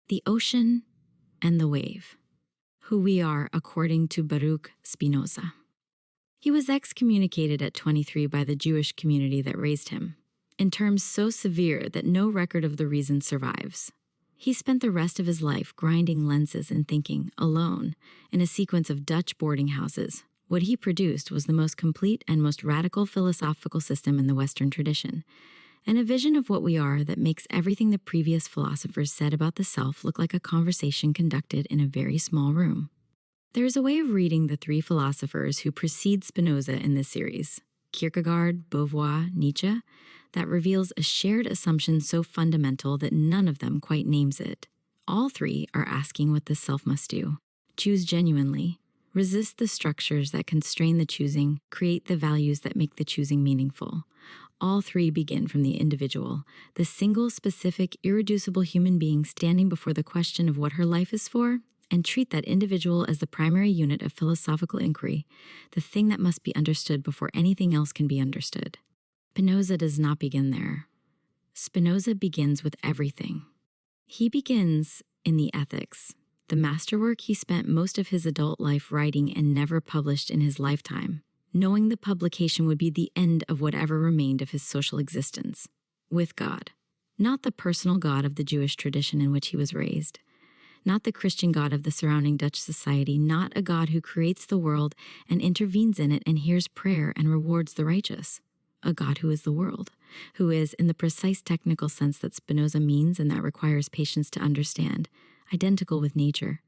The ocean and the wave. Who we are according to Baruch Spinoza. He was excommunicated at 23 by the Jewish community that raised him, in terms so severe that no record of the reason survives. He spent the rest of his life grinding lenses and thinking, alone, in a sequence of Dutch boarding houses. What he produced was the most complete and most radical philosophical system in the Western tradition, and a vision of what we are that makes everything the previous philosophers said about the self look like a conversation conducted in a very small room. There is a way of reading the three philosophers who precede Spinoza in this series, Kierkegaard, Beauvoir, Nietzsche, that reveals a shared assumption so fundamental that none of them quite names it. All three are asking what the self must do: choose genuinely, resist the structures that constrain the choosing, create the values that make the choosing meaningful. All three begin from the individual, the single, specific, irreducible human being standing before the question of what her life is for, and treat that individual as the primary unit of philosophical inquiry, the thing that must be understood before anything else can be understood. Spinoza does not begin there. Spinoza begins with everything. He begins in the Ethics, the masterwork he spent most of his adult life writing and never published in his lifetime, knowing the publication would be the end of whatever remained of his social existence, with God. Not the personal God of the Jewish tradition in which he was raised, not the Christian God of the surrounding Dutch society, not a God who creates the world and intervenes in it and hears prayer and rewards the righteous. A God who is the world, who is, in the precise technical sense that Spinoza means and that requires patience to understand, identical with nature,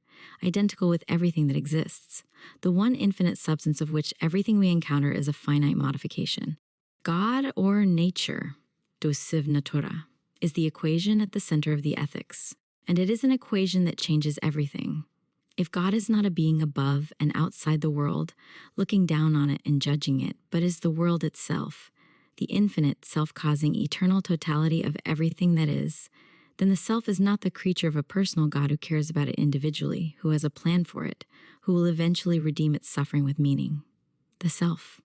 identical with everything that exists, the one infinite substance of which everything we encounter is a finite modification. God or nature, dos sive natura, is the equation at the center of the Ethics, and it is an equation that changes everything. If God is not a being above and outside the world, looking down on it and judging it, but is the world itself, the infinite, self-causing, eternal totality of everything that is, then the self is not the creature of a personal God who cares about it individually, who has a plan for it, who will eventually redeem its suffering with meaning. The self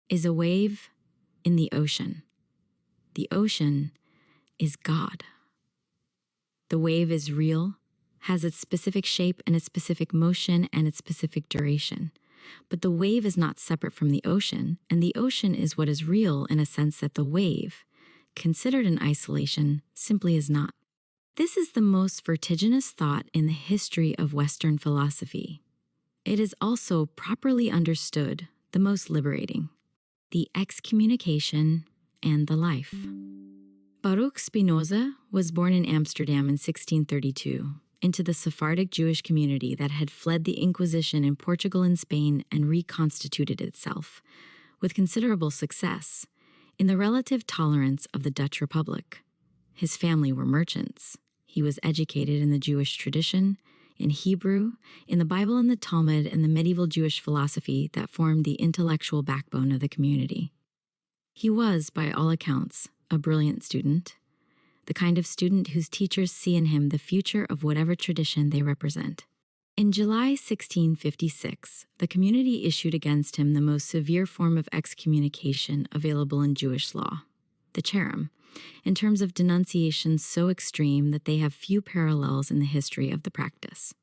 is a wave in the ocean. The ocean is God. The wave is real, has its specific shape and its specific motion and its specific duration. But the wave is not separate from the ocean, and the ocean is what is real in a sense that the wave, considered in isolation, simply is not. This is the most vertiginous thought in the history of Western philosophy. It is also, properly understood, the most liberating. The excommunication and the life. Baruch Spinoza was born in Amsterdam in 1632. Into the Sephardic Jewish community that had fled the Inquisition in Portugal and Spain and reconstituted itself, with considerable success, in the relative tolerance of the Dutch Republic. His family were merchants. He was educated in the Jewish tradition, in Hebrew, in the Bible and the Talmud and the medieval Jewish philosophy that formed the intellectual backbone of the community. He was, by all accounts, a brilliant student, the kind of student whose teachers see in him the future of whatever tradition they represent. In July 1656, the community issued against him the most severe form of excommunication available in Jewish law, the cherem, in terms of denunciation so extreme that they have few parallels in the history of the practice.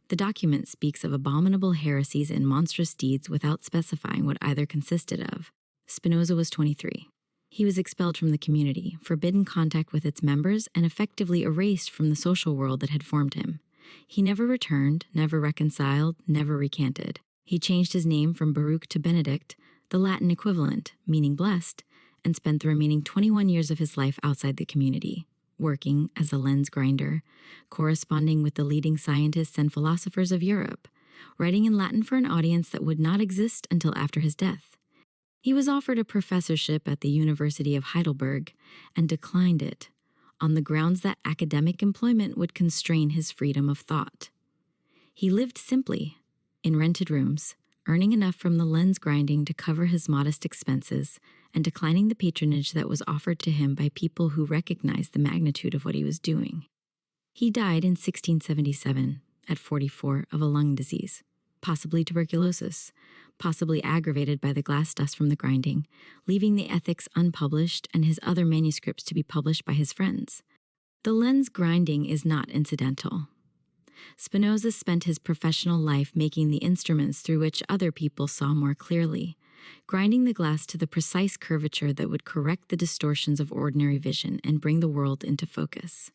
The document speaks of abominable heresies and monstrous deeds without specifying what either consisted of. Spinoza was 23. He was expelled from the community, forbidden contact with its members, and effectively erased from the social world that had formed him. He never returned, never reconciled, never recanted. He changed his name from Baruch to Benedict, the Latin equivalent, meaning blessed, and spent the remaining 21 years of his life outside the community, working as a lens grinder, corresponding with the leading scientists and philosophers of Europe, writing in Latin for an audience that would not exist until after his death. He was offered a professorship at the University of Heidelberg and declined it on the grounds that academic employment would constrain his freedom of thought. He lived simply, in rented rooms, earning enough from the lens grinding to cover his modest expenses and declining the patronage that was offered to him by people who recognized the magnitude of what he was doing. He died in 1677, at 44, of a lung disease, possibly tuberculosis, possibly aggravated by the glass dust from the grinding, leaving the Ethics unpublished and his other manuscripts to be published by his friends. The lens grinding is not incidental. Spinoza spent his professional life making the instruments through which other people saw more clearly, grinding the glass to the precise curvature that would correct the distortions of ordinary vision and bring the world into focus.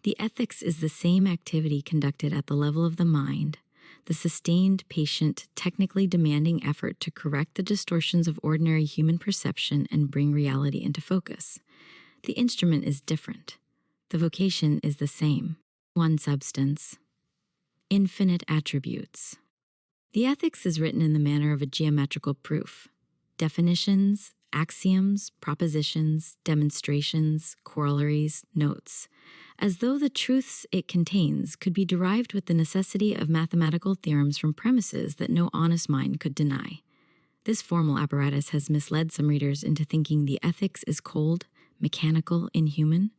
The ethics is the same activity conducted at the level of the mind, the sustained, patient, technically demanding effort to correct the distortions of ordinary human perception and bring reality into focus. The instrument is different. The vocation is the same. One substance. Infinite attributes. The ethics is written in the manner of a geometrical proof. Definitions, axioms, propositions, demonstrations, corollaries, notes, as though the truths it contains could be derived with the necessity of mathematical theorems from premises that no honest mind could deny. This formal apparatus has misled some readers into thinking the ethics is cold, mechanical, inhuman.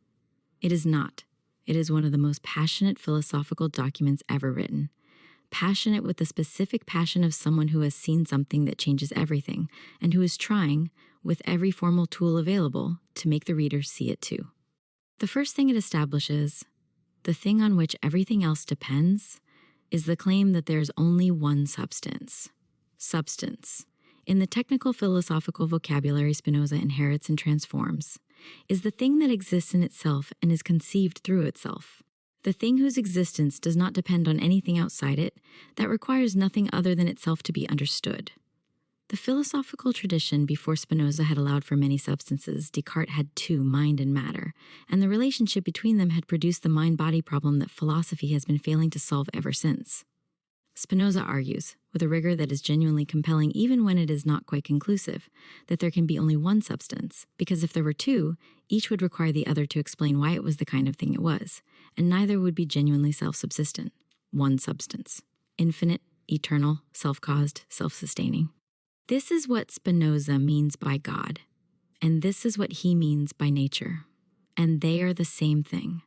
It is not. It is one of the most passionate philosophical documents ever written. Passionate with the specific passion of someone who has seen something that changes everything, and who is trying, with every formal tool available, to make the reader see it too. The first thing it establishes, the thing on which everything else depends, is the claim that there is only one substance. Substance, in the technical philosophical vocabulary Spinoza inherits and transforms, is the thing that exists in itself and is conceived through itself. The thing whose existence does not depend on anything outside it, that requires nothing other than itself to be understood. The philosophical tradition before Spinoza had allowed for many substances. Descartes had two, mind and matter, and the relationship between them had produced the mind-body problem that philosophy has been failing to solve ever since. Spinoza argues, with a rigor that is genuinely compelling even when it is not quite conclusive, that there can be only one substance, because if there were two, each would require the other to explain why it was the kind of thing it was, and neither would be genuinely self-subsistent. One substance. Infinite, eternal, self-caused, self-sustaining. This is what Spinoza means by God, and this is what he means by nature, and they are the same thing.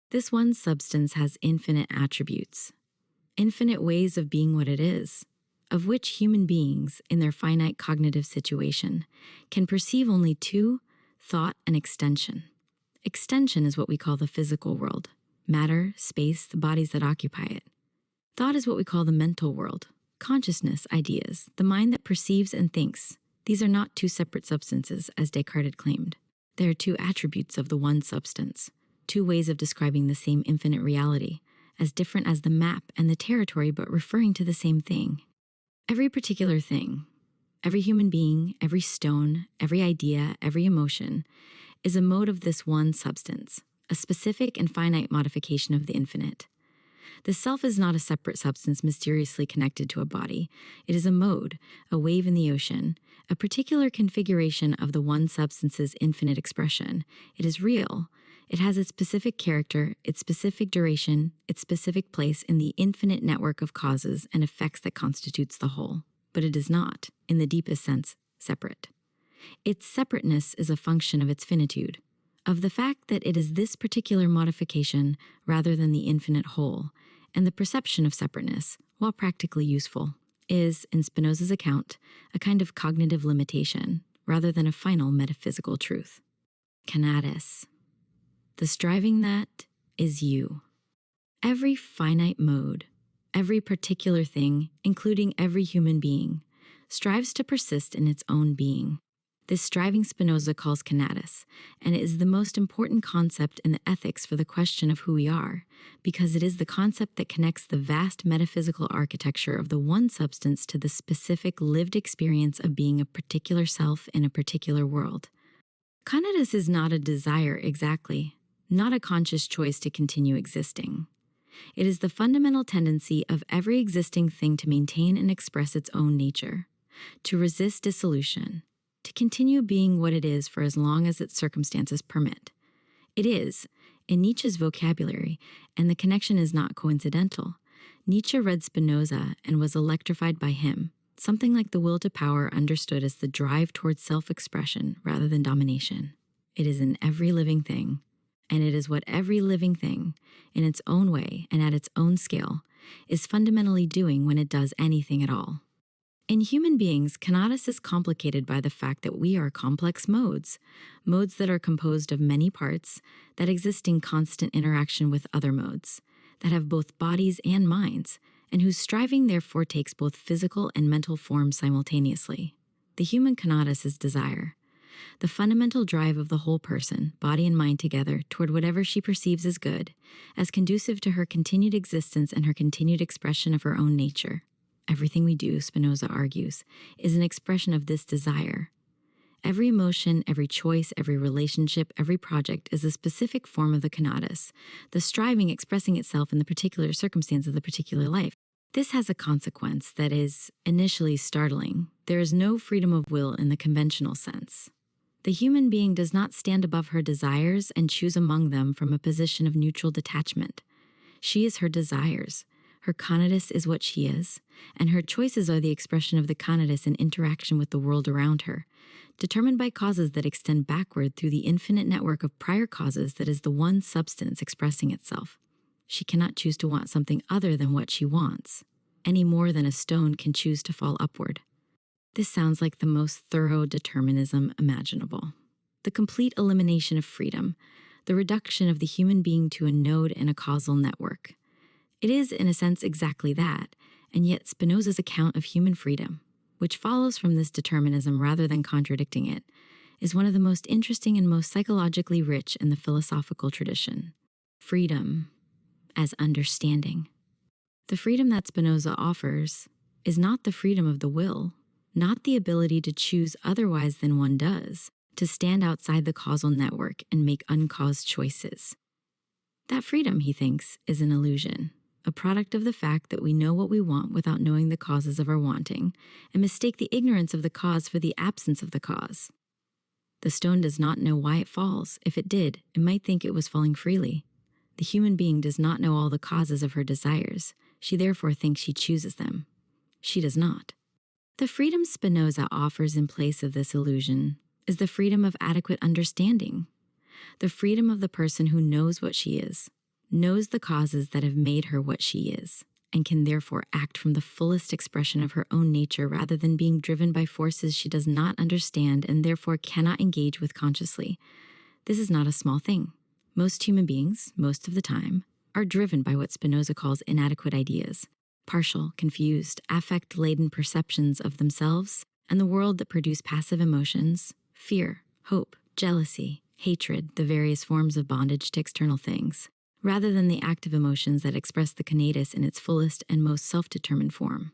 This one substance has infinite attributes, infinite ways of being what it is, of which human beings, in their finite cognitive situation, can perceive only two, thought and extension. Extension is what we call the physical world, matter, space, the bodies that occupy it. Thought is what we call the mental world, consciousness, ideas, the mind that perceives and thinks. These are not two separate substances, as Descartes had claimed. They are two attributes of the one substance, two ways of describing the same infinite reality, as different as the map and the territory, but referring to the same thing. Every particular thing, every human being, every stone, every idea, every emotion, is a mode of this one substance, a specific and finite modification of the infinite. The self is not a separate substance mysteriously connected to a body. It is a mode, a wave in the ocean, a particular configuration of the one substance's infinite expression. It is real. It has its specific character, its specific duration, its specific place in the infinite network of causes and effects that constitutes the whole. But it is not, in the deepest sense, separate. Its separateness is a function of its finitude, of the fact that it is this particular modification rather than the infinite whole, and the perception of separateness, while practically useful, is, in Spinoza's account, a kind of cognitive limitation, rather than a final metaphysical truth. Canatis. The striving that is you. Every finite mode, every particular thing, including every human being, strives to persist in its own being. This striving Spinoza calls canatis, and it is the most important concept in the ethics for the question of who we are, because it is the concept that connects the vast metaphysical architecture of the one substance to the specific lived experience of being a particular self in a particular world. Canatis is not a desire exactly, not a conscious choice to continue existing. It is the fundamental tendency of every existing thing to maintain and express its own nature, to resist dissolution, to continue being what it is for as long as its circumstances permit. It is, in Nietzsche's vocabulary, and the connection is not coincidental. Nietzsche read Spinoza and was electrified by him, something like the will to power understood as the drive towards self-expression rather than domination. It is in every living thing, and it is what every living thing, in its own way and at its own scale, is fundamentally doing when it does anything at all. In human beings, conatus is complicated by the fact that we are complex modes that are composed of many parts, that exist in constant interaction with other modes, that have both bodies and minds, and whose striving therefore takes both physical and mental form simultaneously. The human conatus is desire, the fundamental drive of the whole person, body and mind together, toward whatever she perceives as good, as conducive to her continued existence and her continued expression of her own nature. Everything we do, Spinoza argues, is an expression of this desire. Every emotion, every choice, every relationship, every project is a specific form of the conatus, the striving expressing itself in the particular circumstance of the particular life. This has a consequence that is initially startling. There is no freedom of will in the conventional sense. The human being does not stand above her desires and choose among them from a position of neutral detachment. She is her desires. Her conatus is what she is, and her choices are the expression of the conatus in interaction with the world around her, determined by causes that extend backward through the infinite network of prior causes that is the one substance expressing itself. She cannot choose to want something other than what she wants, any more than a stone can choose to fall upward. This sounds like the most thorough determinism imaginable. The complete elimination of freedom, the reduction of the human being to a node in a causal network. It is, in a sense, exactly that, and yet Spinoza's account of human freedom, which follows from this determinism rather than contradicting it, is one of the most interesting and most psychologically rich in the philosophical tradition. Freedom as understanding. The freedom that Spinoza offers is not the freedom of the will, not the ability to choose otherwise than one does, to stand outside the causal network and make uncaused choices. That freedom, he thinks, is an illusion, a product of the fact that we know what we want without knowing the causes of our wanting, and mistake the ignorance of the cause for the absence of the cause. The stone does not know why it falls. If it did, it might think it was falling freely. The human being does not know all the causes of her desires. She therefore thinks she chooses them. She does not. The freedom Spinoza offers in place of this illusion is the freedom of adequate understanding, the freedom of the person who knows what she is, knows the causes that have made her what she is, and can therefore act from the fullest expression of her own nature rather than being driven by forces she does not understand and therefore cannot engage with consciously. This is not a small thing. Most human beings, most of the time, are driven by what Spinoza calls inadequate ideas, partial, confused, affect-laden perceptions of themselves and the world that produce passive emotions, fear, hope, jealousy, hatred, the various forms of bondage to external things, rather than the active emotions that express the conatus in its fullest and most self-determined form.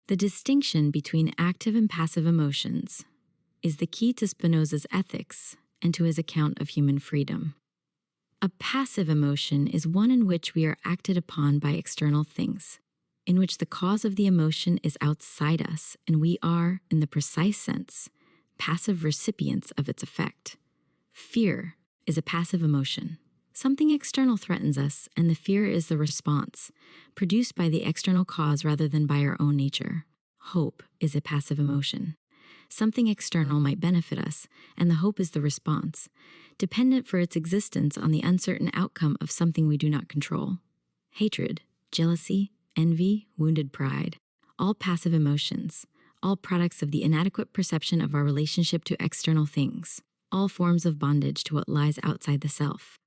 The distinction between active and passive emotions is the key to Spinoza's ethics and to his account of human freedom. A passive emotion is one in which we are acted upon by external things, in which the cause of the emotion is outside us and we are, in the precise sense, passive recipients of its effect. Fear is a passive emotion. Something external threatens us, and the fear is the response, produced by the external cause rather than by our own nature. Hope is a passive emotion. Something external might benefit us, and the hope is the response, dependent for its existence on the uncertain outcome of something we do not control. Hatred, jealousy, envy, wounded pride, all passive emotions, all products of the inadequate perception of our relationship to external things, all forms of bondage to what lies outside the self.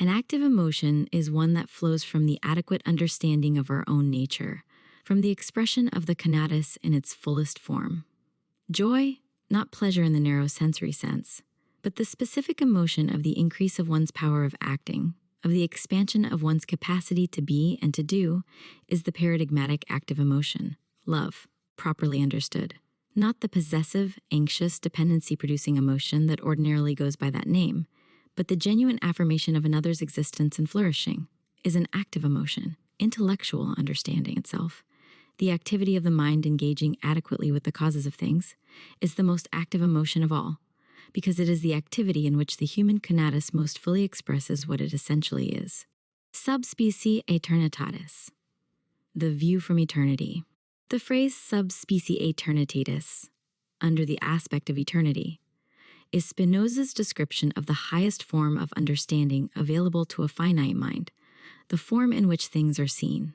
An active emotion is one that flows from the adequate understanding of our own nature, from the expression of the conatus in its fullest form. Joy, not pleasure in the narrow sensory sense, but the specific emotion of the increase of one's power of acting, of the expansion of one's capacity to be and to do, is the paradigmatic active emotion, love, properly understood. Not the possessive, anxious, dependency-producing emotion that ordinarily goes by that name, but the genuine affirmation of another's existence and flourishing, is an active emotion, intellectual understanding itself. The activity of the mind engaging adequately with the causes of things is the most active emotion of all, because it is the activity in which the human conatus most fully expresses what it essentially is. Sub specie aeternitatis, the view from eternity. The phrase sub specie aeternitatis, under the aspect of eternity, is Spinoza's description of the highest form of understanding available to a finite mind, the form in which things are seen.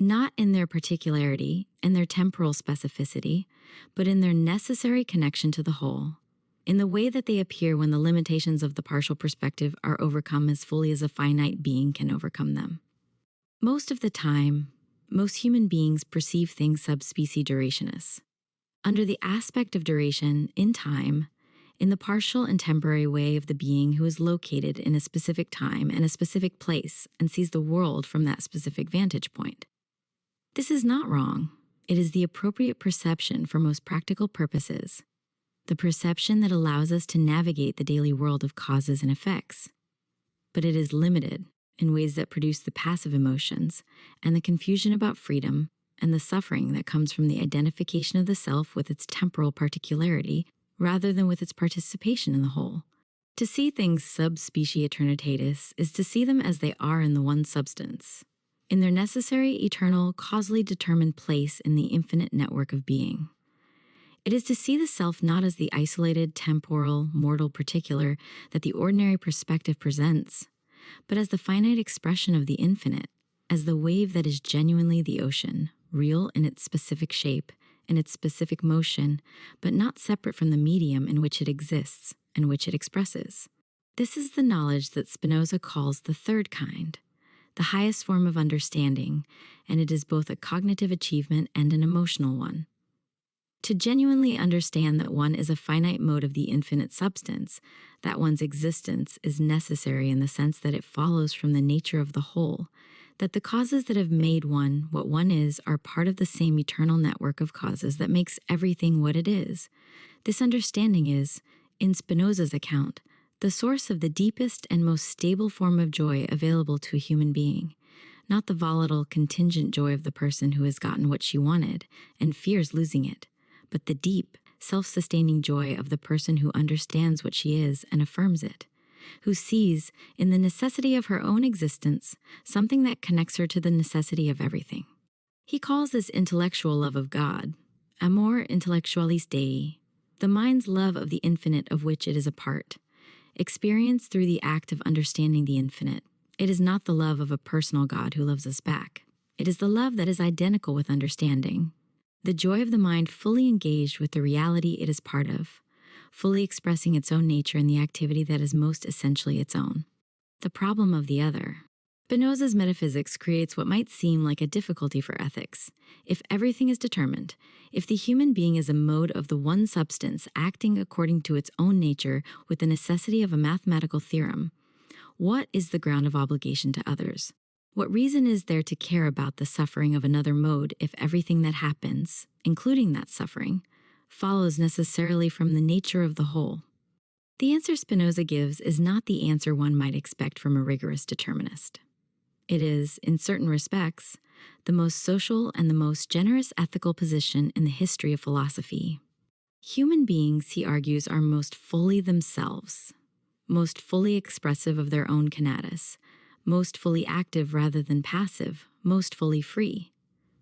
not in their particularity and their temporal specificity, but in their necessary connection to the whole, in the way that they appear when the limitations of the partial perspective are overcome as fully as a finite being can overcome them. Most of the time, most human beings perceive things sub specie durationis. Under the aspect of duration in time, in the partial and temporary way of the being who is located in a specific time and a specific place and sees the world from that specific vantage point. This is not wrong. It is the appropriate perception for most practical purposes, the perception that allows us to navigate the daily world of causes and effects. But it is limited in ways that produce the passive emotions and the confusion about freedom and the suffering that comes from the identification of the self with its temporal particularity rather than with its participation in the whole. To see things sub specie eternitatis is to see them as they are in the one substance, in their necessary, eternal, causally determined place in the infinite network of being. It is to see the self not as the isolated, temporal, mortal particular that the ordinary perspective presents, but as the finite expression of the infinite, as the wave that is genuinely the ocean, real in its specific shape, in its specific motion, but not separate from the medium in which it exists and which it expresses. This is the knowledge that Spinoza calls the third kind, the highest form of understanding, and it is both a cognitive achievement and an emotional one. To genuinely understand that one is a finite mode of the infinite substance, that one's existence is necessary in the sense that it follows from the nature of the whole, that the causes that have made one what one is are part of the same eternal network of causes that makes everything what it is. This understanding is, in Spinoza's account, the source of the deepest and most stable form of joy available to a human being, not the volatile, contingent joy of the person who has gotten what she wanted and fears losing it, but the deep, self-sustaining joy of the person who understands what she is and affirms it, who sees in the necessity of her own existence something that connects her to the necessity of everything. He calls this intellectual love of God, amor intellectualis Dei, the mind's love of the infinite of which it is a part, experienced through the act of understanding the infinite. It is not the love of a personal God who loves us back. It is the love that is identical with understanding, the joy of the mind fully engaged with the reality it is part of, fully expressing its own nature in the activity that is most essentially its own. The problem of the other. Spinoza's metaphysics creates what might seem like a difficulty for ethics. If everything is determined, if the human being is a mode of the one substance acting according to its own nature with the necessity of a mathematical theorem, what is the ground of obligation to others? What reason is there to care about the suffering of another mode if everything that happens, including that suffering, follows necessarily from the nature of the whole? The answer Spinoza gives is not the answer one might expect from a rigorous determinist. It is, in certain respects, the most social and the most generous ethical position in the history of philosophy. Human beings, he argues, are most fully themselves, most fully expressive of their own conatus, most fully active rather than passive, most fully free,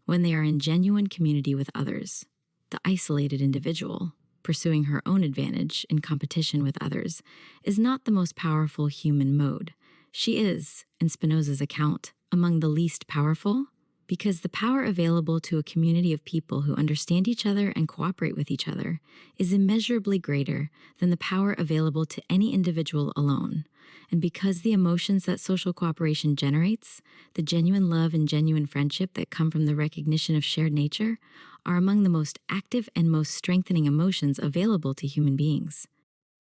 when they are in genuine community with others. The isolated individual, pursuing her own advantage in competition with others, is not the most powerful human mode. She is, in Spinoza's account, among the least powerful, because the power available to a community of people who understand each other and cooperate with each other is immeasurably greater than the power available to any individual alone, and because the emotions that social cooperation generates, the genuine love and genuine friendship that come from the recognition of shared nature, are among the most active and most strengthening emotions available to human beings.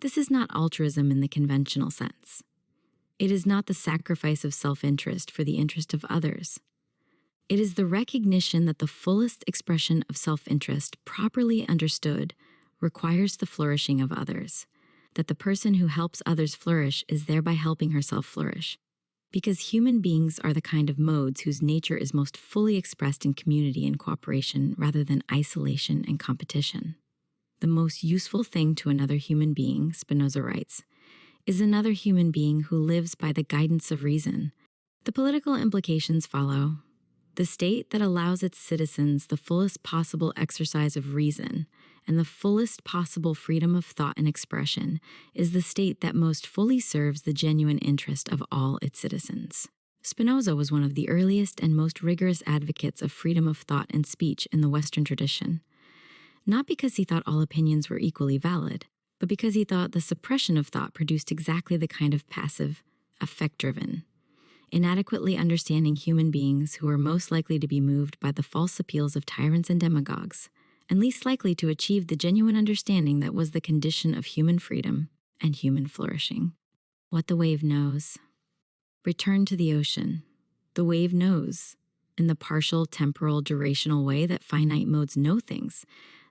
This is not altruism in the conventional sense. It is not the sacrifice of self-interest for the interest of others. It is the recognition that the fullest expression of self-interest, properly understood, requires the flourishing of others, that the person who helps others flourish is thereby helping herself flourish, because human beings are the kind of modes whose nature is most fully expressed in community and cooperation rather than isolation and competition. The most useful thing to another human being, Spinoza writes, is another human being who lives by the guidance of reason. The political implications follow. The state that allows its citizens the fullest possible exercise of reason and the fullest possible freedom of thought and expression is the state that most fully serves the genuine interest of all its citizens. Spinoza was one of the earliest and most rigorous advocates of freedom of thought and speech in the Western tradition, not because he thought all opinions were equally valid, but because he thought the suppression of thought produced exactly the kind of passive, affect-driven, inadequately understanding human beings who were most likely to be moved by the false appeals of tyrants and demagogues, and least likely to achieve the genuine understanding that was the condition of human freedom and human flourishing. What the wave knows. Return to the ocean. The wave knows, in the partial, temporal, durational way that finite modes know things,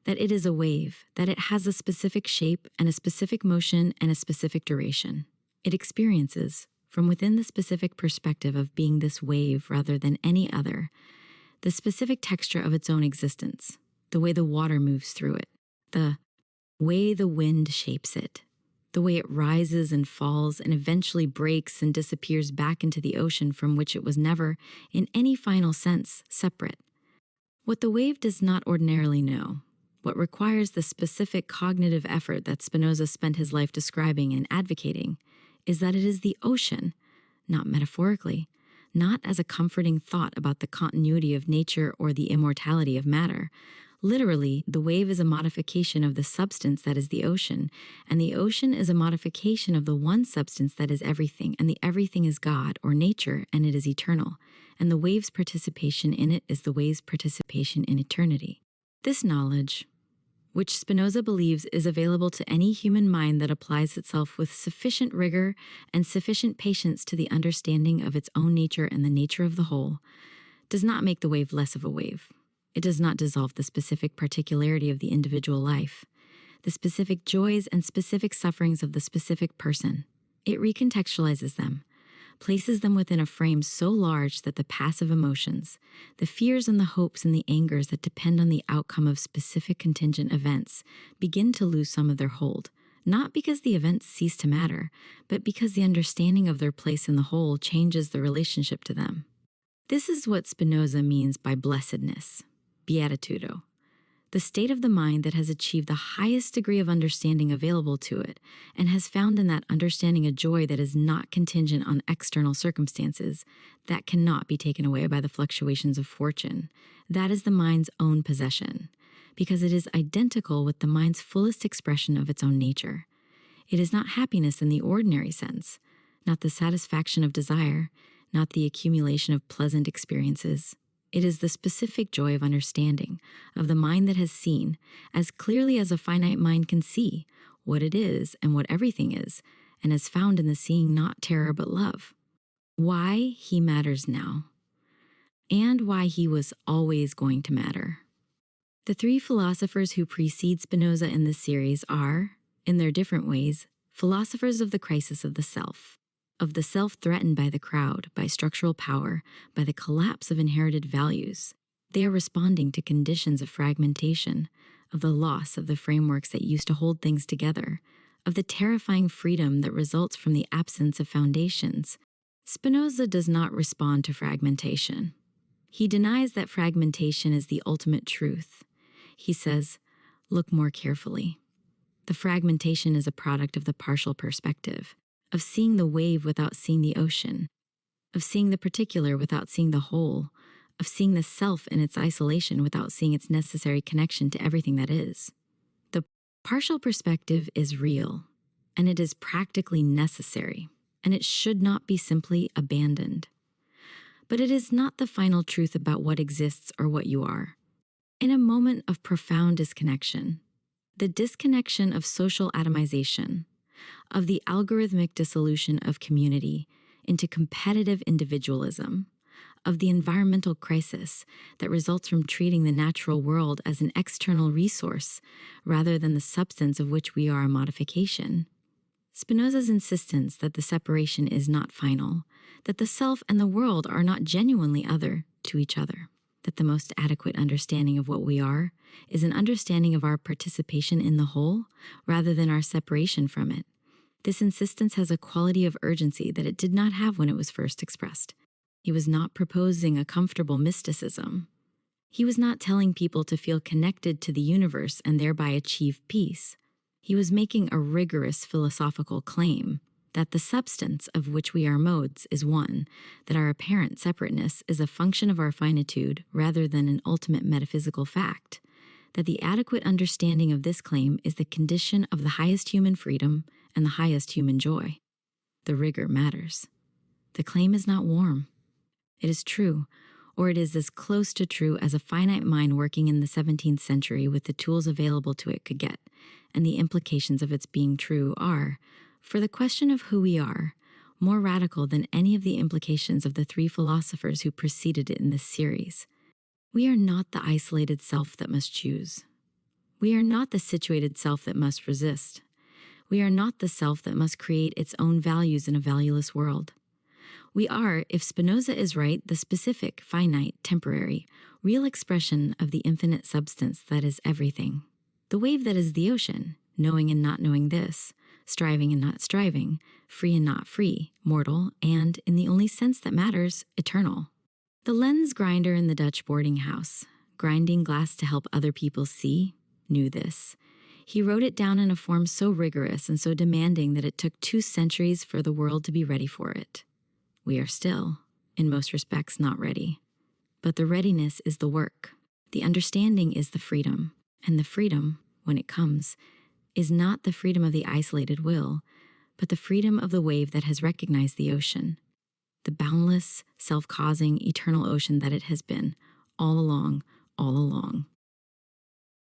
that it is a wave, that it has a specific shape and a specific motion and a specific duration. It experiences, from within the specific perspective of being this wave rather than any other, the specific texture of its own existence, the way the water moves through it, the way the wind shapes it, the way it rises and falls and eventually breaks and disappears back into the ocean from which it was never, in any final sense, separate. What the wave does not ordinarily know, what requires the specific cognitive effort that Spinoza spent his life describing and advocating, is that it is the ocean, not metaphorically, not as a comforting thought about the continuity of nature or the immortality of matter. Literally, the wave is a modification of the substance that is the ocean, and the ocean is a modification of the one substance that is everything, and the everything is God or nature, and it is eternal, and the wave's participation in it is the wave's participation in eternity. This knowledge, which Spinoza believes is available to any human mind that applies itself with sufficient rigor and sufficient patience to the understanding of its own nature and the nature of the whole, does not make the wave less of a wave. It does not dissolve the specific particularity of the individual life, the specific joys and specific sufferings of the specific person. It recontextualizes them, places them within a frame so large that the passive emotions, the fears and the hopes and the angers that depend on the outcome of specific contingent events, begin to lose some of their hold, not because the events cease to matter, but because the understanding of their place in the whole changes the relationship to them. This is what Spinoza means by blessedness, beatitudo, the state of the mind that has achieved the highest degree of understanding available to it and has found in that understanding a joy that is not contingent on external circumstances, that cannot be taken away by the fluctuations of fortune. That is the mind's own possession, because it is identical with the mind's fullest expression of its own nature. It is not happiness in the ordinary sense, not the satisfaction of desire, not the accumulation of pleasant experiences. It is the specific joy of understanding, of the mind that has seen, as clearly as a finite mind can see, what it is and what everything is, and has found in the seeing not terror but love. Why he matters now, and why he was always going to matter. The three philosophers who precede Spinoza in this series are, in their different ways, philosophers of the crisis of the self threatened by the crowd, by structural power, by the collapse of inherited values. They are responding to conditions of fragmentation, of the loss of the frameworks that used to hold things together, of the terrifying freedom that results from the absence of foundations. Spinoza does not respond to fragmentation. He denies that fragmentation is the ultimate truth. He says, look more carefully. The fragmentation is a product of the partial perspective, of seeing the wave without seeing the ocean, of seeing the particular without seeing the whole, of seeing the self in its isolation without seeing its necessary connection to everything that is. The partial perspective is real, and it is practically necessary, and it should not be simply abandoned. But it is not the final truth about what exists or what you are. In a moment of profound disconnection, the disconnection of social atomization, of the algorithmic dissolution of community into competitive individualism, of the environmental crisis that results from treating the natural world as an external resource rather than the substance of which we are a modification. Spinoza's insistence that the separation is not final, that the self and the world are not genuinely other to each other, that the most adequate understanding of what we are is an understanding of our participation in the whole rather than our separation from it. This insistence has a quality of urgency that it did not have when it was first expressed. He was not proposing a comfortable mysticism. He was not telling people to feel connected to the universe and thereby achieve peace. He was making a rigorous philosophical claim that the substance of which we are modes is one, that our apparent separateness is a function of our finitude rather than an ultimate metaphysical fact, that the adequate understanding of this claim is the condition of the highest human freedom and the highest human joy. The rigor matters. The claim is not warm. It is true, or it is as close to true as a finite mind working in the 17th century with the tools available to it could get, and the implications of its being true are, for the question of who we are, more radical than any of the implications of the three philosophers who preceded it in this series. We are not the isolated self that must choose. We are not the situated self that must resist. We are not the self that must create its own values in a valueless world. We are, if Spinoza is right, the specific, finite, temporary, real expression of the infinite substance that is everything. The wave that is the ocean, knowing and not knowing this, striving and not striving, free and not free, mortal, and, in the only sense that matters, eternal. The lens grinder in the Dutch boarding house, grinding glass to help other people see, knew this. He wrote it down in a form so rigorous and so demanding that it took 2 centuries for the world to be ready for it. We are still, in most respects, not ready. But the readiness is the work. The understanding is the freedom. And the freedom, when it comes, is not the freedom of the isolated will, but the freedom of the wave that has recognized the ocean, the boundless, self-causing, eternal ocean that it has been, all along, all along.